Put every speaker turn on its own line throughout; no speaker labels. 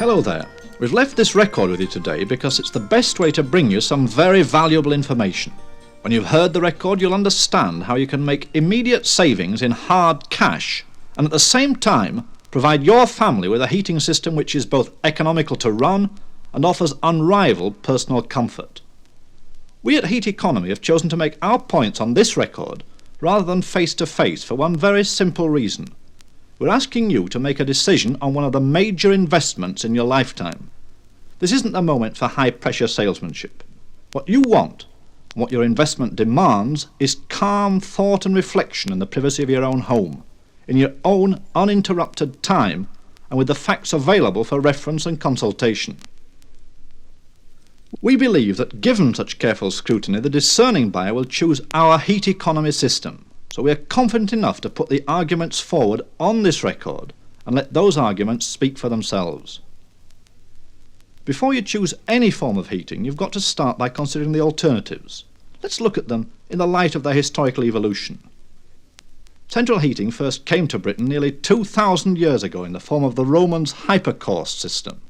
Hello there. We've left this record with you today because it's the best way to bring you some very valuable information. When you've heard the record, you'll understand how you can make immediate savings in hard cash and at the same time provide your family with a heating system which is both economical to run and offers unrivaled personal comfort. We at Heat Economy have chosen to make our points on this record rather than face-to-face for one very simple reason. We're asking you to make a decision on one of the major investments in your lifetime. This isn't the moment for high-pressure salesmanship. What you want, and what your investment demands, is calm thought and reflection in the privacy of your own home, in your own uninterrupted time, and with the facts available for reference and consultation. We believe that given such careful scrutiny, the discerning buyer will choose our Heat Economy system. So we are confident enough to put the arguments forward on this record and let those arguments speak for themselves. Before you choose any form of heating, you've got to start by considering the alternatives. Let's look at them in the light of their historical evolution. Central heating first came to Britain nearly 2,000 years ago in the form of the Romans' hypercaust system.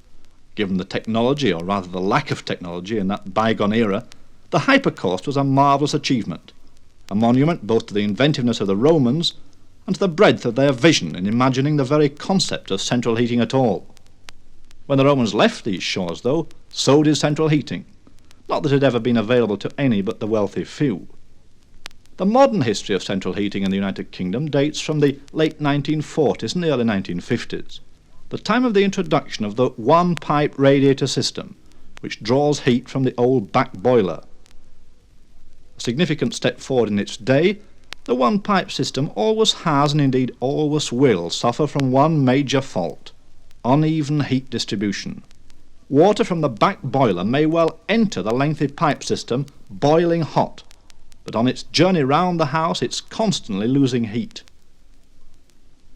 Given the technology, or rather the lack of technology, in that bygone era, the hypercaust was a marvellous achievement. A monument both to the inventiveness of the Romans and to the breadth of their vision in imagining the very concept of central heating at all. When the Romans left these shores, though, so did central heating. Not that it had ever been available to any but the wealthy few. The modern history of central heating in the United Kingdom dates from the late 1940s and the early 1950s, the time of the introduction of the one-pipe radiator system, which draws heat from the old back boiler. A significant step forward in its day, the one-pipe system always has and indeed always will suffer from one major fault: uneven heat distribution. Water from the back boiler may well enter the lengthy pipe system boiling hot, but on its journey round the house it's constantly losing heat.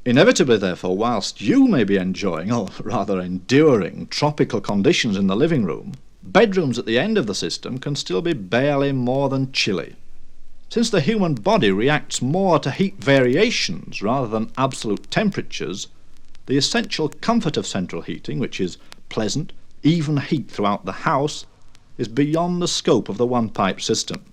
Inevitably, therefore, whilst you may be enjoying, or rather enduring, tropical conditions in the living room, bedrooms at the end of the system can still be barely more than chilly. Since the human body reacts more to heat variations rather than absolute temperatures, the essential comfort of central heating, which is pleasant, even heat throughout the house, is beyond the scope of the one-pipe system.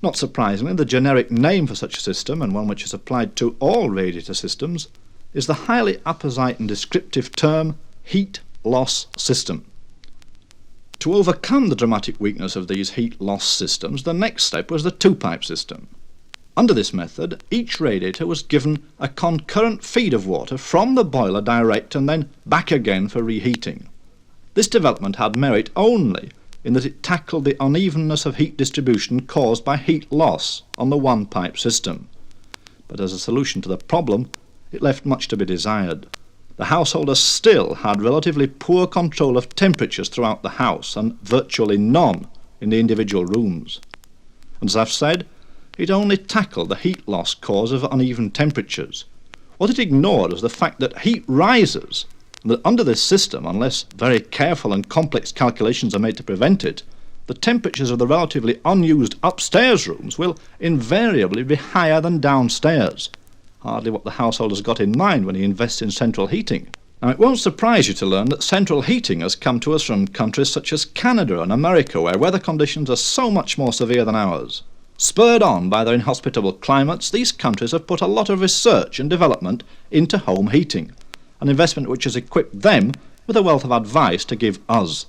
Not surprisingly, the generic name for such a system, and one which is applied to all radiator systems, is the highly apposite and descriptive term heat loss system. To overcome the dramatic weakness of these heat loss systems, the next step was the two-pipe system. Under this method, each radiator was given a concurrent feed of water from the boiler direct and then back again for reheating. This development had merit only in that it tackled the unevenness of heat distribution caused by heat loss on the one-pipe system. But as a solution to the problem, it left much to be desired. The householder still had relatively poor control of temperatures throughout the house and virtually none in the individual rooms. And as I've said, it only tackled the heat loss cause of uneven temperatures. What it ignored was the fact that heat rises, and that under this system, unless very careful and complex calculations are made to prevent it, the temperatures of the relatively unused upstairs rooms will invariably be higher than downstairs. Hardly what the householder's got in mind when he invests in central heating. Now, it won't surprise you to learn that central heating has come to us from countries such as Canada and America, where weather conditions are so much more severe than ours. Spurred on by their inhospitable climates, these countries have put a lot of research and development into home heating, an investment which has equipped them with a wealth of advice to give us.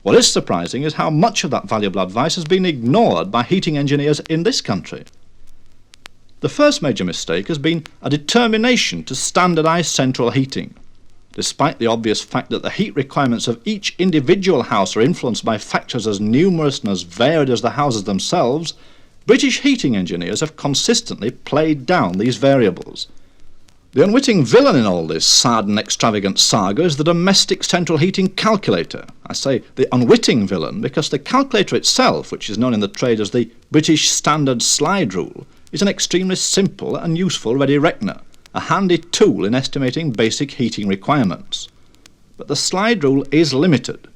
What is surprising is how much of that valuable advice has been ignored by heating engineers in this country. The first major mistake has been a determination to standardise central heating. Despite the obvious fact that the heat requirements of each individual house are influenced by factors as numerous and as varied as the houses themselves, British heating engineers have consistently played down these variables. The unwitting villain in all this sad and extravagant saga is the domestic central heating calculator. I say the unwitting villain because the calculator itself, which is known in the trade as the British Standard Slide Rule, is an extremely simple and useful ready reckoner, a handy tool in estimating basic heating requirements. But the slide rule is limited.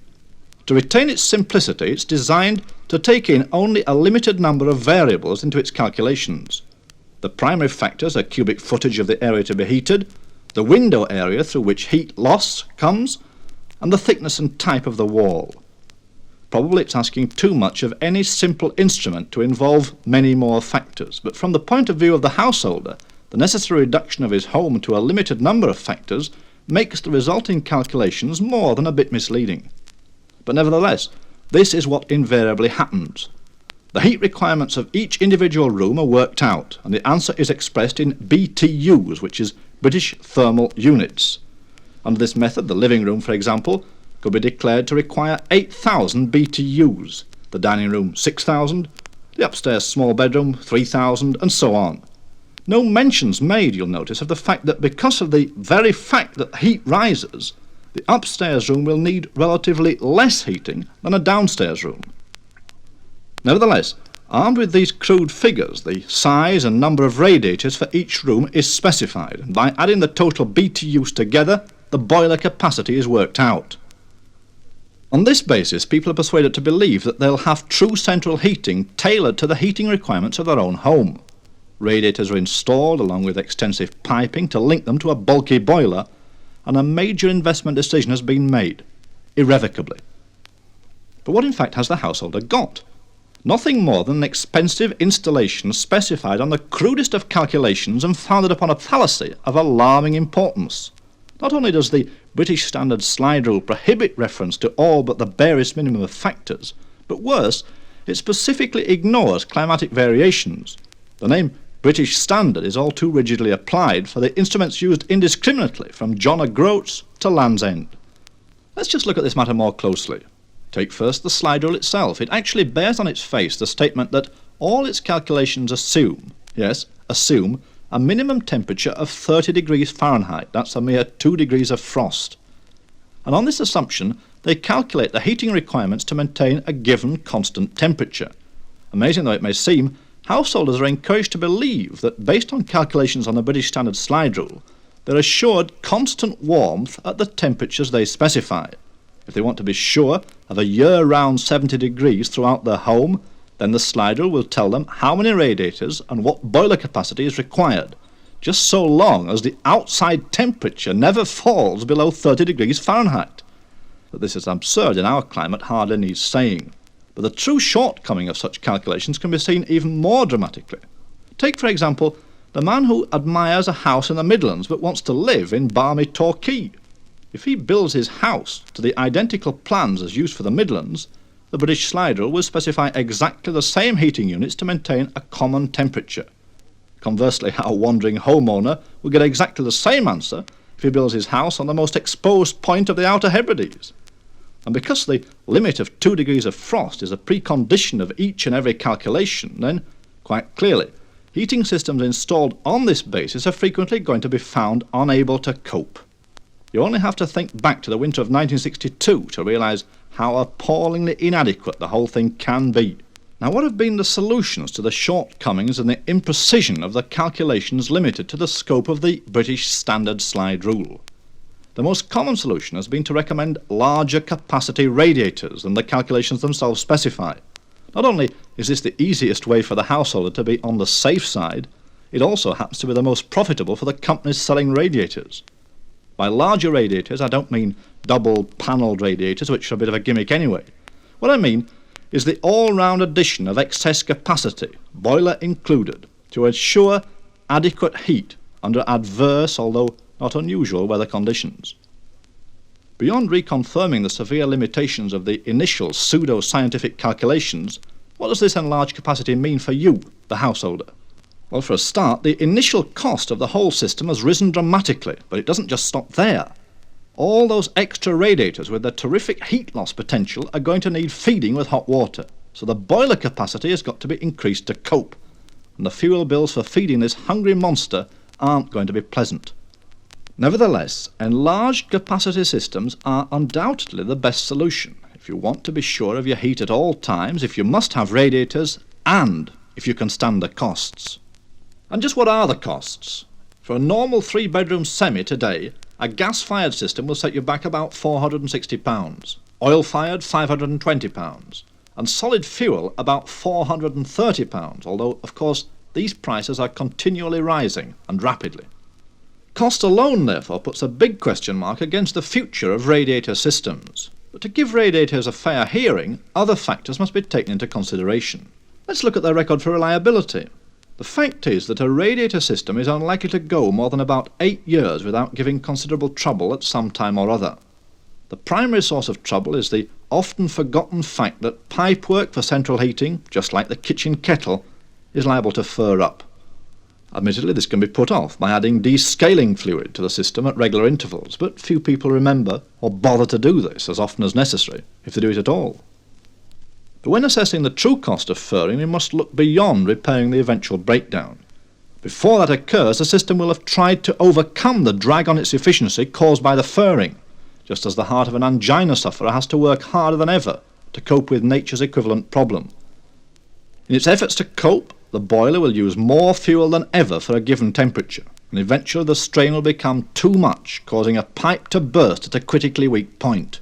To retain its simplicity, it's designed to take in only a limited number of variables into its calculations. The primary factors are cubic footage of the area to be heated, the window area through which heat loss comes, and the thickness and type of the wall. Probably it's asking too much of any simple instrument to involve many more factors, but from the point of view of the householder, the necessary reduction of his home to a limited number of factors makes the resulting calculations more than a bit misleading. But nevertheless, this is what invariably happens. The heat requirements of each individual room are worked out, and the answer is expressed in BTUs, which is British Thermal Units. Under this method, the living room, for example, could be declared to require 8,000 BTUs, the dining room 6,000, the upstairs small bedroom 3,000, and so on. No mention's made, you'll notice, of the fact that because of the very fact that heat rises, the upstairs room will need relatively less heating than a downstairs room. Nevertheless, armed with these crude figures, the size and number of radiators for each room is specified, and by adding the total BTUs together, the boiler capacity is worked out. On this basis, people are persuaded to believe that they'll have true central heating tailored to the heating requirements of their own home. Radiators are installed along with extensive piping to link them to a bulky boiler, and a major investment decision has been made, irrevocably. But what in fact has the householder got? Nothing more than an expensive installation specified on the crudest of calculations and founded upon a fallacy of alarming importance. Not only does the British Standard Slide Rule prohibit reference to all but the barest minimum of factors, but worse, it specifically ignores climatic variations. The name British Standard is all too rigidly applied for the instruments used indiscriminately from John O'Groats to Land's End. Let's just look at this matter more closely. Take first the slide rule itself. It actually bears on its face the statement that all its calculations assume, yes, assume, a minimum temperature of 30 degrees Fahrenheit. That's a mere 2 degrees of frost. And on this assumption, they calculate the heating requirements to maintain a given constant temperature. Amazing though it may seem, householders are encouraged to believe that based on calculations on the British Standard Slide Rule, they're assured constant warmth at the temperatures they specify. If they want to be sure of a year-round 70 degrees throughout their home, then the slide rule will tell them how many radiators and what boiler capacity is required, just so long as the outside temperature never falls below 30 degrees Fahrenheit. That this is absurd in our climate hardly needs saying. But the true shortcoming of such calculations can be seen even more dramatically. Take, for example, the man who admires a house in the Midlands but wants to live in balmy Torquay. If he builds his house to the identical plans as used for the Midlands, the British Slide Rule will specify exactly the same heating units to maintain a common temperature. Conversely, our wandering homeowner will get exactly the same answer if he builds his house on the most exposed point of the Outer Hebrides. And because the limit of 2 degrees of frost is a precondition of each and every calculation, then, quite clearly, heating systems installed on this basis are frequently going to be found unable to cope. You only have to think back to the winter of 1962 to realise how appallingly inadequate the whole thing can be. Now, what have been the solutions to the shortcomings and the imprecision of the calculations limited to the scope of the British Standard Slide Rule? The most common solution has been to recommend larger capacity radiators than the calculations themselves specify. Not only is this the easiest way for the householder to be on the safe side, it also happens to be the most profitable for the companies selling radiators. By larger radiators, I don't mean double-panelled radiators, which are a bit of a gimmick anyway. What I mean is the all-round addition of excess capacity, boiler included, to ensure adequate heat under adverse, although not unusual, weather conditions. Beyond reconfirming the severe limitations of the initial pseudo-scientific calculations, what does this enlarged capacity mean for you, the householder? Well, for a start, the initial cost of the whole system has risen dramatically, but it doesn't just stop there. All those extra radiators with their terrific heat loss potential are going to need feeding with hot water, so the boiler capacity has got to be increased to cope, and the fuel bills for feeding this hungry monster aren't going to be pleasant. Nevertheless, enlarged capacity systems are undoubtedly the best solution if you want to be sure of your heat at all times, if you must have radiators, and if you can stand the costs. And just what are the costs? For a normal 3-bedroom semi today, a gas-fired system will set you back about £460, oil-fired £520, and solid fuel about £430, although, of course, these prices are continually rising and rapidly. Cost alone, therefore, puts a big question mark against the future of radiator systems. But to give radiators a fair hearing, other factors must be taken into consideration. Let's look at their record for reliability. The fact is that a radiator system is unlikely to go more than about 8 years without giving considerable trouble at some time or other. The primary source of trouble is the often forgotten fact that pipework for central heating, just like the kitchen kettle, is liable to fur up. Admittedly, this can be put off by adding descaling fluid to the system at regular intervals, but few people remember or bother to do this as often as necessary, if they do it at all. But when assessing the true cost of furring, we must look beyond repairing the eventual breakdown. Before that occurs, the system will have tried to overcome the drag on its efficiency caused by the furring, just as the heart of an angina sufferer has to work harder than ever to cope with nature's equivalent problem. In its efforts to cope, the boiler will use more fuel than ever for a given temperature, and eventually the strain will become too much, causing a pipe to burst at a critically weak point.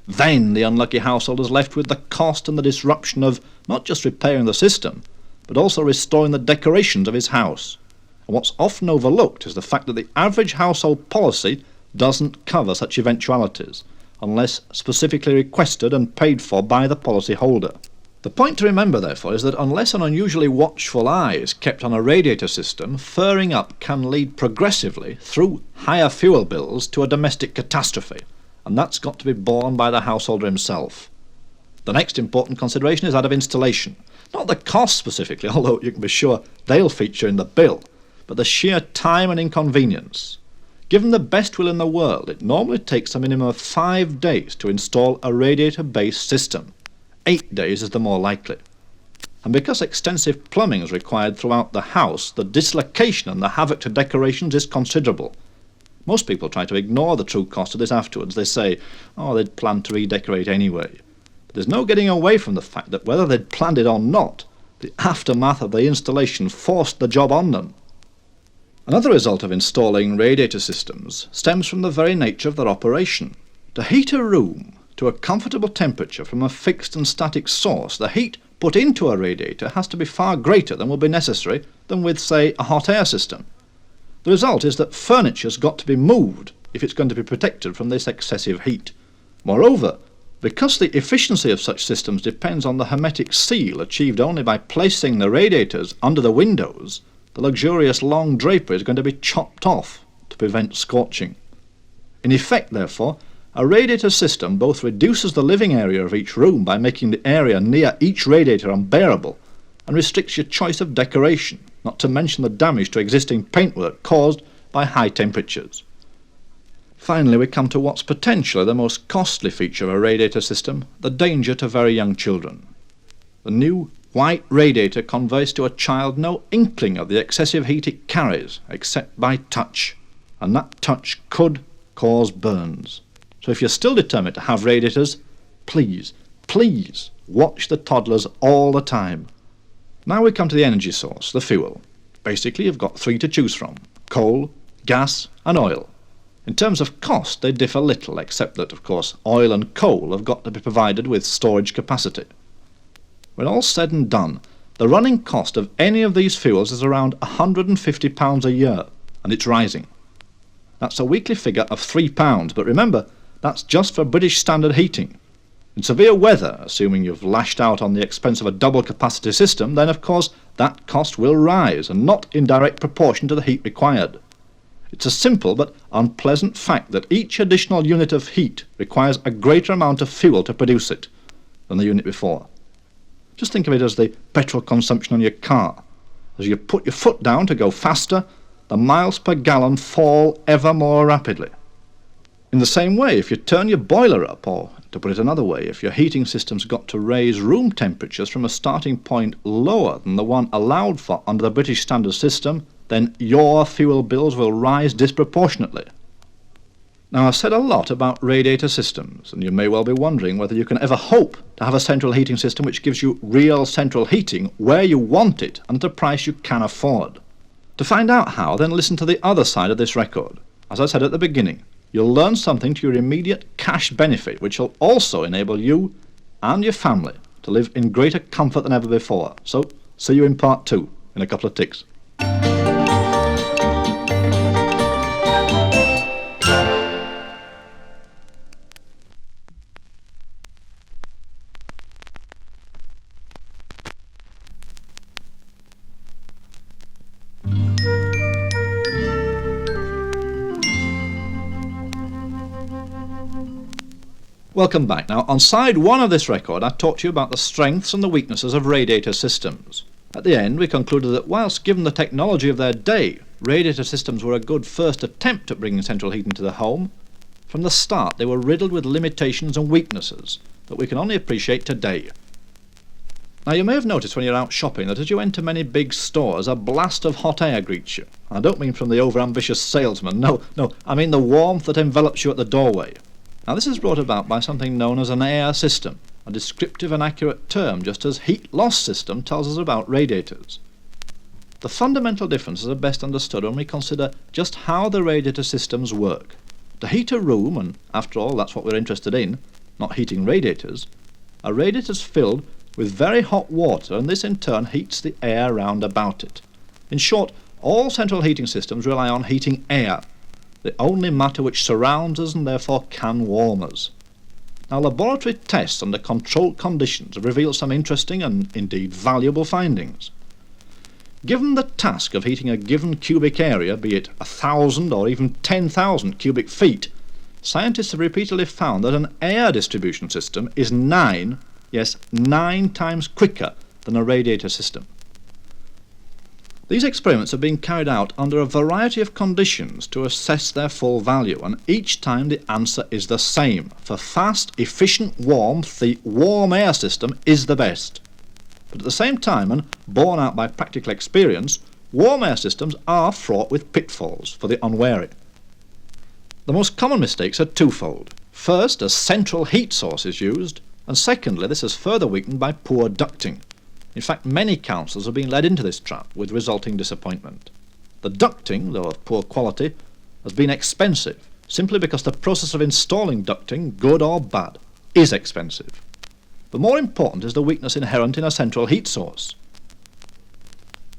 Then the unlucky household is left with the cost and the disruption of not just repairing the system, but also restoring the decorations of his house. And what's often overlooked is the fact that the average household policy doesn't cover such eventualities, unless specifically requested and paid for by the policyholder. The point to remember, therefore, is that unless an unusually watchful eye is kept on a radiator system, furring up can lead progressively, through higher fuel bills, to a domestic catastrophe, and that's got to be borne by the householder himself. The next important consideration is that of installation. Not the cost specifically, although you can be sure they'll feature in the bill, but the sheer time and inconvenience. Given the best will in the world, it normally takes a minimum of 5 days to install a radiator-based system. 8 days is the more likely. And because extensive plumbing is required throughout the house, the dislocation and the havoc to decorations is considerable. Most people try to ignore the true cost of this afterwards. They say, oh, they'd planned to redecorate anyway. But there's no getting away from the fact that whether they'd planned it or not, the aftermath of the installation forced the job on them. Another result of installing radiator systems stems from the very nature of their operation. To heat a room to a comfortable temperature from a fixed and static source, the heat put into a radiator has to be far greater than will be necessary than with, say, a hot air system. The result is that furniture's got to be moved if it's going to be protected from this excessive heat. Moreover, because the efficiency of such systems depends on the hermetic seal achieved only by placing the radiators under the windows, the luxurious long drapery is going to be chopped off to prevent scorching. In effect, therefore, a radiator system both reduces the living area of each room by making the area near each radiator unbearable, and restricts your choice of decoration, not to mention the damage to existing paintwork caused by high temperatures. Finally, we come to what's potentially the most costly feature of a radiator system, the danger to very young children. The new white radiator conveys to a child no inkling of the excessive heat it carries, except by touch, and that touch could cause burns. So if you're still determined to have radiators, please watch the toddlers all the time. Now we come to the energy source, the fuel. Basically, you've got 3 to choose from: coal, gas and oil. In terms of cost, they differ little, except that, of course, oil and coal have got to be provided with storage capacity. When all's said and done, the running cost of any of these fuels is around £150 a year, and it's rising. That's a weekly figure of £3, but remember, that's just for British standard heating. In severe weather, assuming you've lashed out on the expense of a double capacity system, then of course that cost will rise, and not in direct proportion to the heat required. It's a simple but unpleasant fact that each additional unit of heat requires a greater amount of fuel to produce it than the unit before. Just think of it as the petrol consumption on your car. As you put your foot down to go faster, the miles per gallon fall ever more rapidly. In the same way, if you turn your boiler up, or to put it another way, if your heating system's got to raise room temperatures from a starting point lower than the one allowed for under the British standard system, then your fuel bills will rise disproportionately. Now, I've said a lot about radiator systems, and you may well be wondering whether you can ever hope to have a central heating system which gives you real central heating where you want it and at a price you can afford. To find out how, then listen to the other side of this record. As I said at the beginning, you'll learn something to your immediate cash benefit, which will also enable you and your family to live in greater comfort than ever before. So, see you in part 2 in a couple of ticks. Welcome back. Now, on side 1 of this record, I talked to you about the strengths and the weaknesses of radiator systems. At the end, we concluded that whilst given the technology of their day, radiator systems were a good first attempt at bringing central heating to the home, from the start they were riddled with limitations and weaknesses that we can only appreciate today. Now, you may have noticed when you're out shopping that as you enter many big stores, a blast of hot air greets you. I don't mean from the over-ambitious salesman, no, I mean the warmth that envelops you at the doorway. Now, this is brought about by something known as an air system, a descriptive and accurate term, just as heat loss system tells us about radiators. The fundamental differences are best understood when we consider just how the radiator systems work. To heat a room, and after all that's what we're interested in, not heating radiators, a radiator is filled with very hot water, and this in turn heats the air round about it. In short, all central heating systems rely on heating air, the only matter which surrounds us and therefore can warm us. Now, laboratory tests under controlled conditions have revealed some interesting and indeed valuable findings. Given the task of heating a given cubic area, be it 1,000 or even 10,000 cubic feet, scientists have repeatedly found that an air distribution system is 9 times quicker than a radiator system. These experiments are being carried out under a variety of conditions to assess their full value, and each time the answer is the same. For fast, efficient warmth, the warm air system is the best. But at the same time, and borne out by practical experience, warm air systems are fraught with pitfalls for the unwary. The most common mistakes are twofold. First, a central heat source is used, and secondly, this is further weakened by poor ducting. In fact, many councils have been led into this trap with resulting disappointment. The ducting, though of poor quality, has been expensive, simply because the process of installing ducting, good or bad, is expensive. But more important is the weakness inherent in a central heat source.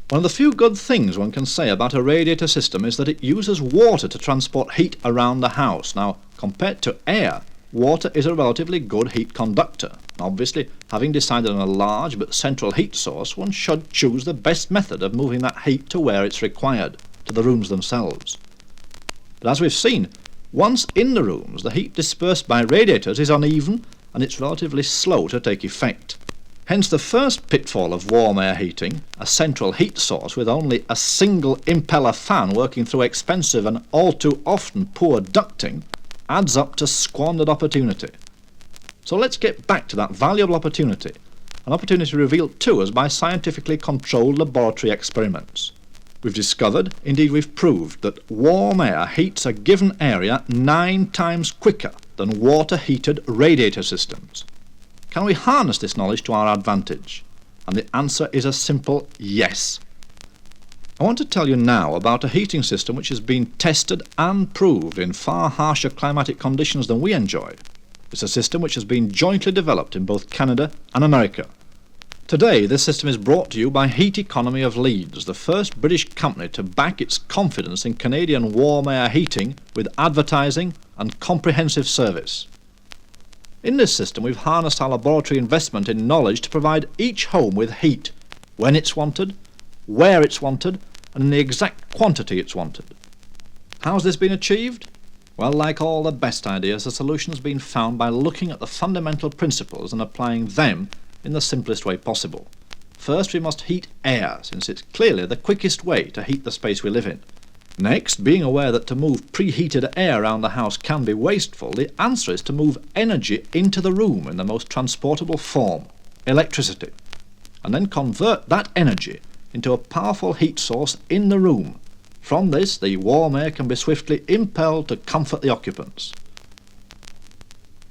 One of the few good things one can say about a radiator system is that it uses water to transport heat around the house. Now, compared to air, water is a relatively good heat conductor. Obviously, having decided on a large but central heat source, one should choose the best method of moving that heat to where it's required, to the rooms themselves. But as we've seen, once in the rooms, the heat dispersed by radiators is uneven and it's relatively slow to take effect. Hence the first pitfall of warm air heating, a central heat source with only a single impeller fan working through expensive and all too often poor ducting, adds up to squandered opportunity. So let's get back to that valuable opportunity, an opportunity revealed to us by scientifically controlled laboratory experiments. We've discovered, indeed we've proved, that warm air heats a given area 9 times quicker than water-heated radiator systems. Can we harness this knowledge to our advantage? And the answer is a simple yes. I want to tell you now about a heating system which has been tested and proved in far harsher climatic conditions than we enjoy. It's a system which has been jointly developed in both Canada and America. Today, this system is brought to you by Heat Economy of Leeds, the first British company to back its confidence in Canadian warm air heating with advertising and comprehensive service. In this system, we've harnessed our laboratory investment in knowledge to provide each home with heat when it's wanted, where it's wanted, and in the exact quantity it's wanted. How's this been achieved? Well, like all the best ideas, the solution has been found by looking at the fundamental principles and applying them in the simplest way possible. First, we must heat air, since it's clearly the quickest way to heat the space we live in. Next, being aware that to move preheated air around the house can be wasteful, the answer is to move energy into the room in the most transportable form, electricity, and then convert that energy into a powerful heat source in the room. From this, the warm air can be swiftly impelled to comfort the occupants.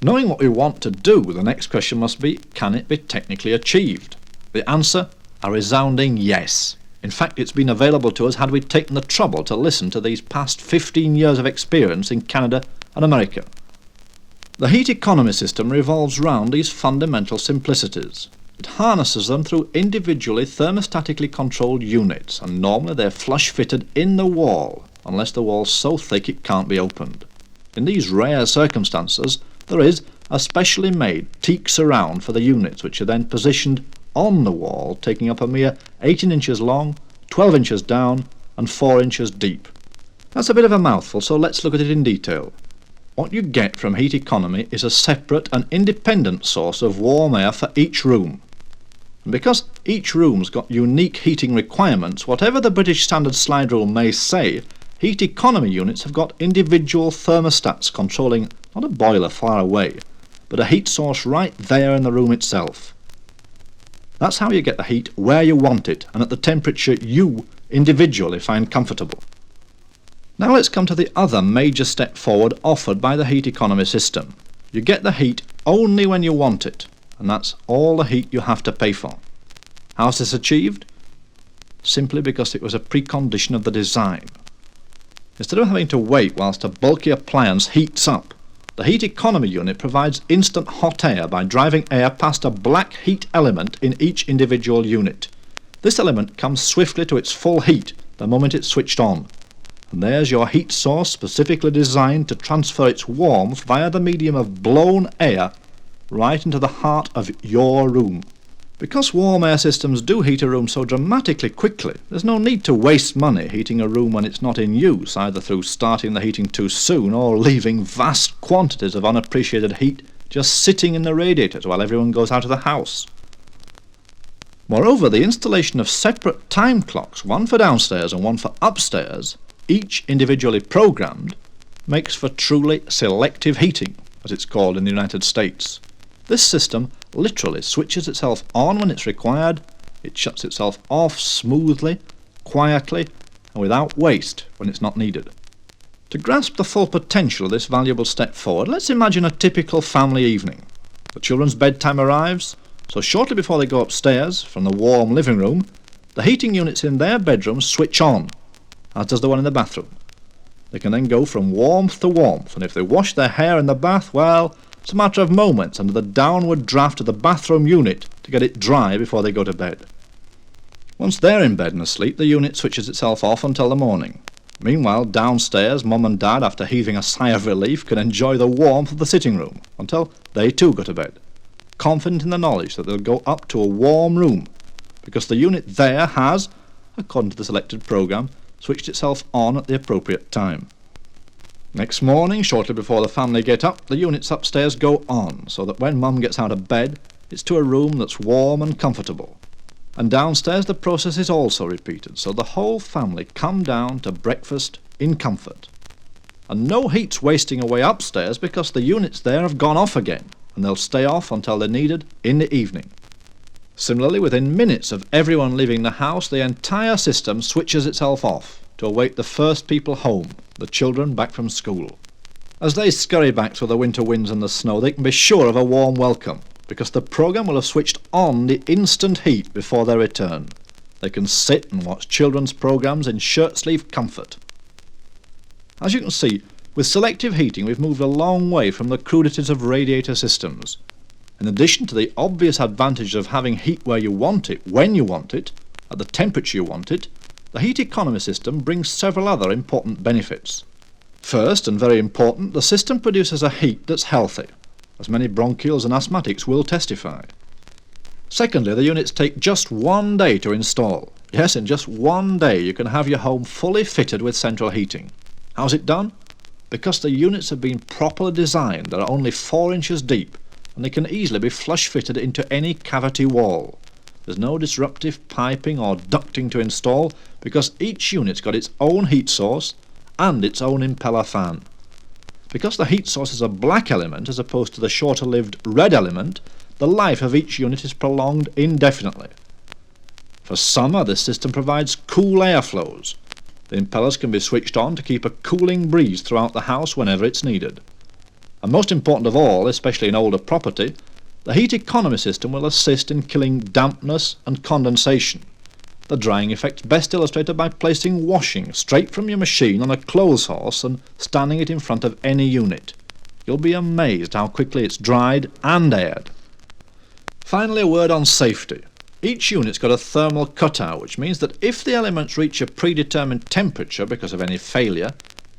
Knowing what we want to do, the next question must be, can it be technically achieved? The answer, a resounding yes. In fact, it's been available to us had we taken the trouble to listen to these past 15 years of experience in Canada and America. The heat economy system revolves round these fundamental simplicities. It harnesses them through individually thermostatically controlled units, and normally they're flush fitted in the wall, unless the wall's so thick it can't be opened. In these rare circumstances, there is a specially made teak surround for the units, which are then positioned on the wall, taking up a mere 18 inches long, 12 inches down, and 4 inches deep. That's a bit of a mouthful, so let's look at it in detail. what you get from heat economy is a separate and independent source of warm air for each room. And because each room's got unique heating requirements, whatever the British Standard Slide Rule may say, heat economy units have got individual thermostats controlling not a boiler far away, but a heat source right there in the room itself. That's how you get the heat where you want it and at the temperature you individually find comfortable. Now let's come to the other major step forward offered by the heat economy system. You get the heat only when you want it, and that's all the heat you have to pay for. How's this achieved? Simply because it was a precondition of the design. Instead of having to wait whilst a bulky appliance heats up, the heat economy unit provides instant hot air by driving air past a black heat element in each individual unit. This element comes swiftly to its full heat the moment it's switched on. And there's your heat source specifically designed to transfer its warmth via the medium of blown air right into the heart of your room. Because warm air systems do heat a room so dramatically quickly, there's no need to waste money heating a room when it's not in use, either through starting the heating too soon or leaving vast quantities of unappreciated heat just sitting in the radiators while everyone goes out of the house. Moreover, the installation of separate time clocks, one for downstairs and one for upstairs, each individually programmed, makes for truly selective heating, as it's called in the United States. This system literally switches itself on when it's required, it shuts itself off smoothly, quietly, and without waste when it's not needed. To grasp the full potential of this valuable step forward, let's imagine a typical family evening. The children's bedtime arrives, so shortly before they go upstairs from the warm living room, the heating units in their bedrooms switch on, as does the one in the bathroom. They can then go from warmth to warmth, and if they wash their hair in the bath, well, it's a matter of moments under the downward draft of the bathroom unit to get it dry before they go to bed. Once they're in bed and asleep, the unit switches itself off until the morning. Meanwhile, downstairs, Mum and Dad, after heaving a sigh of relief, can enjoy the warmth of the sitting room until they too go to bed, confident in the knowledge that they'll go up to a warm room because the unit there has, according to the selected programme, switched itself on at the appropriate time. Next morning, shortly before the family get up, the units upstairs go on, so that when Mum gets out of bed, it's to a room that's warm and comfortable. And downstairs the process is also repeated, so the whole family come down to breakfast in comfort. And no heat's wasting away upstairs because the units there have gone off again, and they'll stay off until they're needed in the evening. Similarly, within minutes of everyone leaving the house, the entire system switches itself off to await the first people home, the children back from school. As they scurry back through the winter winds and the snow, they can be sure of a warm welcome, because the programme will have switched on the instant heat before their return. They can sit and watch children's programmes in shirt-sleeve comfort. As you can see, with selective heating we've moved a long way from the crudities of radiator systems. In addition to the obvious advantage of having heat where you want it, when you want it, at the temperature you want it, the heat economy system brings several other important benefits. First, and very important, the system produces a heat that's healthy, as many bronchials and asthmatics will testify. Secondly, the units take just 1 day to install. Yes, in just 1 day you can have your home fully fitted with central heating. How's it done? Because the units have been properly designed, they're only 4 inches deep, and they can easily be flush fitted into any cavity wall. There's no disruptive piping or ducting to install because each unit's got its own heat source and its own impeller fan. Because the heat source is a black element as opposed to the shorter-lived red element, the life of each unit is prolonged indefinitely. For summer, this system provides cool air flows. The impellers can be switched on to keep a cooling breeze throughout the house whenever it's needed. And most important of all, especially in older property, the heat economy system will assist in killing dampness and condensation. The drying effect's best illustrated by placing washing straight from your machine on a clothes horse and standing it in front of any unit. You'll be amazed how quickly it's dried and aired. Finally, a word on safety. Each unit's got a thermal cutout, which means that if the elements reach a predetermined temperature because of any failure,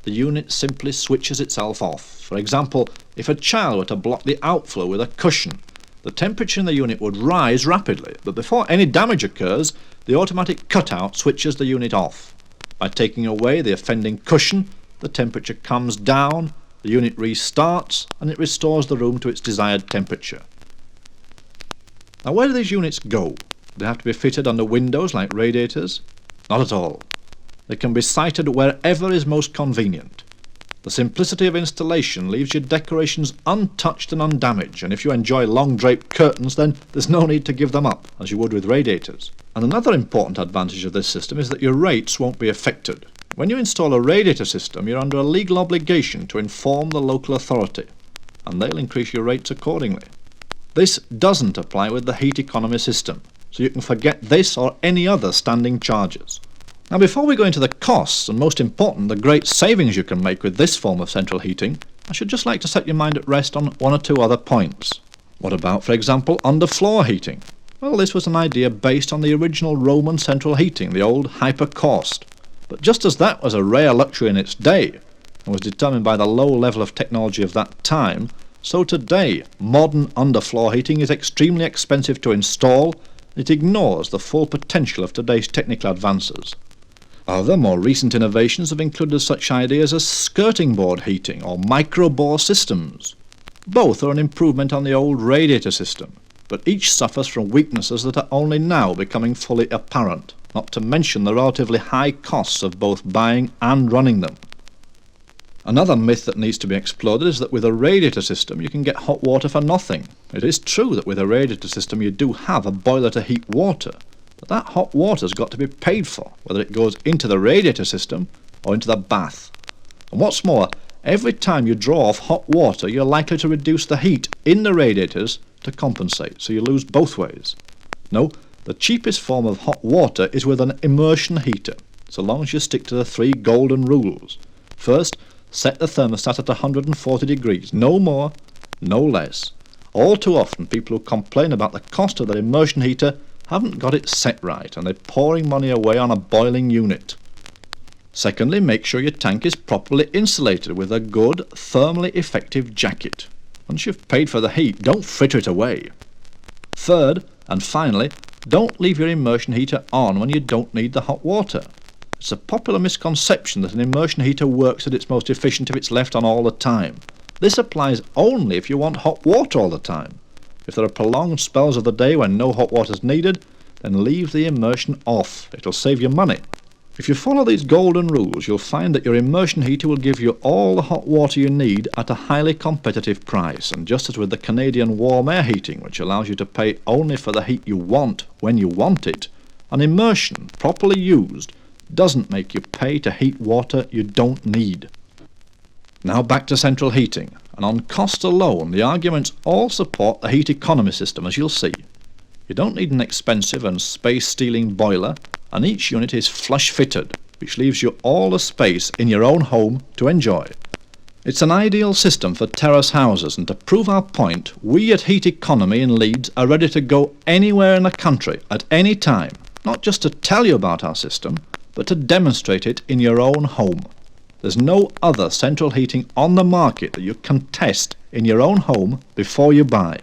the unit simply switches itself off. For example, if a child were to block the outflow with a cushion, the temperature in the unit would rise rapidly, but before any damage occurs, the automatic cutout switches the unit off. By taking away the offending cushion, the temperature comes down the unit restarts and it restores the room to its desired temperature. Now, where do these units go? Do they have to be fitted under windows like radiators? Not at all. They can be sited wherever is most convenient. The simplicity of installation leaves your decorations untouched and undamaged, and if you enjoy long draped curtains, then there's no need to give them up, as you would with radiators. And another important advantage of this system is that your rates won't be affected. When you install a radiator system, you're under a legal obligation to inform the local authority, and they'll increase your rates accordingly. This doesn't apply with the heat economy system, so you can forget this or any other standing charges. Now, before we go into the costs, and most important, the great savings you can make with this form of central heating, I should just like to set your mind at rest on one or two other points. What about, for example, underfloor heating? Well, this was an idea based on the original Roman central heating, the old hypercaust. But just as that was a rare luxury in its day, and was determined by the low level of technology of that time, so today, modern underfloor heating is extremely expensive to install. It ignores the full potential of today's technical advances. Other more recent innovations have included such ideas as skirting board heating or micro-bore systems. Both are an improvement on the old radiator system, but each suffers from weaknesses that are only now becoming fully apparent, not to mention the relatively high costs of both buying and running them. Another myth that needs to be exploded is that with a radiator system you can get hot water for nothing. It is true that with a radiator system you do have a boiler to heat water, but that hot water's got to be paid for, whether it goes into the radiator system or into the bath. And what's more, every time you draw off hot water you're likely to reduce the heat in the radiators to compensate, so you lose both ways. No, the cheapest form of hot water is with an immersion heater, so long as you stick to the 3 golden rules. First, set the thermostat at 140 degrees, no more, no less. All too often people who complain about the cost of their immersion heater haven't got it set right, and they're pouring money away on a boiling unit. Secondly, make sure your tank is properly insulated with a good, thermally effective jacket. Once you've paid for the heat, don't fritter it away. Third, and finally, don't leave your immersion heater on when you don't need the hot water. It's a popular misconception that an immersion heater works at its most efficient if it's left on all the time. This applies only if you want hot water all the time. If there are prolonged spells of the day when no hot water is needed, then leave the immersion off. It'll save you money. If you follow these golden rules, you'll find that your immersion heater will give you all the hot water you need at a highly competitive price. And just as with the Canadian warm air heating, which allows you to pay only for the heat you want when you want it, an immersion, properly used, doesn't make you pay to heat water you don't need. Now back to central heating, and on cost alone the arguments all support the heat economy system, as you'll see. You don't need an expensive and space-stealing boiler, and each unit is flush fitted, which leaves you all the space in your own home to enjoy. It's an ideal system for terrace houses, and to prove our point, we at Heat Economy in Leeds are ready to go anywhere in the country at any time, not just to tell you about our system, but to demonstrate it in your own home. There's no other central heating on the market that you can test in your own home before you buy.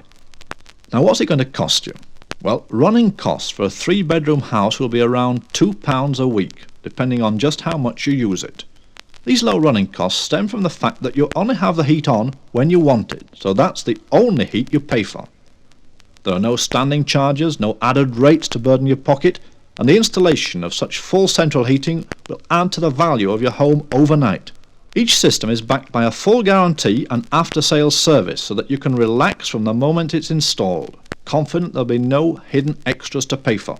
Now, what's it going to cost you? Well, running costs for a 3-bedroom house will be around £2 a week, depending on just how much you use it. These low running costs stem from the fact that you only have the heat on when you want it, so that's the only heat you pay for. There are no standing charges, no added rates to burden your pocket, and the installation of such full central heating will add to the value of your home overnight. Each system is backed by a full guarantee and after-sales service so that you can relax from the moment it's installed, confident there'll be no hidden extras to pay for.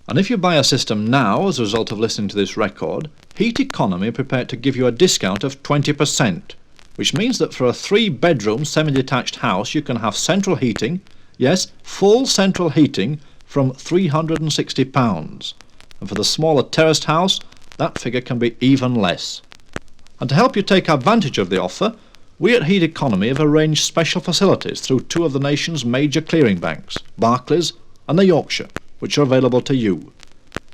And if you buy a system now as a result of listening to this record, Heat Economy are prepared to give you a discount of 20%, which means that for a 3-bedroom semi-detached house you can have central heating, yes, full central heating, from £360, and for the smaller terraced house that figure can be even less. And to help you take advantage of the offer, we at Heat Economy have arranged special facilities through 2 of the nation's major clearing banks, Barclays and the Yorkshire, which are available to you.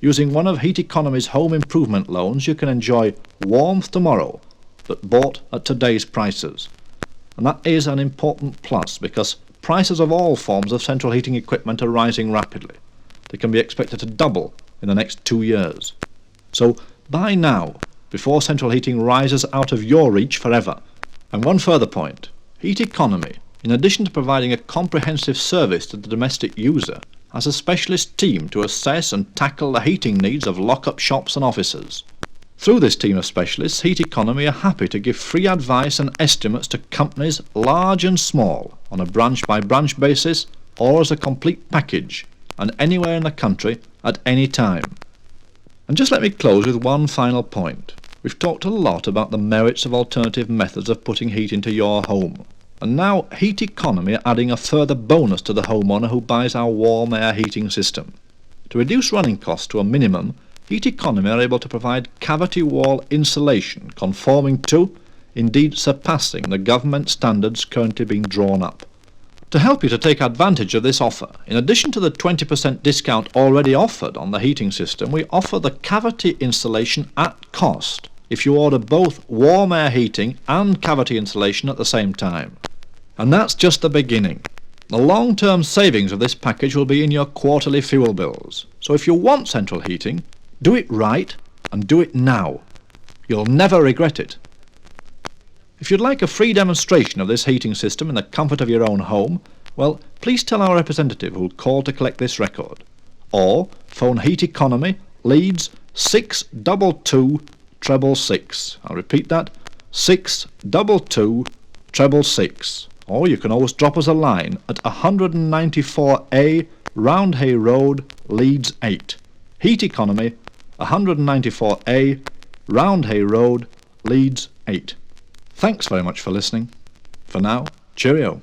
Using one of Heat Economy's home improvement loans you can enjoy warmth tomorrow, but bought at today's prices. And that is an important plus, because prices of all forms of central heating equipment are rising rapidly. They can be expected to double in the next 2 years. So buy now, before central heating rises out of your reach forever. And one further point. Heat Economy, in addition to providing a comprehensive service to the domestic user, has a specialist team to assess and tackle the heating needs of lock-up shops and offices. Through this team of specialists, Heat Economy are happy to give free advice and estimates to companies large and small on a branch-by-branch basis or as a complete package, and anywhere in the country at any time. And just let me close with one final point. We've talked a lot about the merits of alternative methods of putting heat into your home. And now Heat Economy are adding a further bonus to the homeowner who buys our warm air heating system. To reduce running costs to a minimum, Heat Economy are able to provide cavity wall insulation conforming to, indeed surpassing, the government standards currently being drawn up. To help you to take advantage of this offer, in addition to the 20% discount already offered on the heating system, we offer the cavity insulation at cost if you order both warm air heating and cavity insulation at the same time. And that's just the beginning. The long-term savings of this package will be in your quarterly fuel bills. So if you want central heating, do it right and do it now. You'll never regret it. If you'd like a free demonstration of this heating system in the comfort of your own home, well, please tell our representative who'll call to collect this record. Or phone Heat Economy, Leeds 622 666. I'll repeat that, 622 666. Or you can always drop us a line at 194A Roundhay Road, Leeds 8. Heat Economy, 194A Roundhay Road, Leeds 8. Thanks very much for listening. For now, cheerio.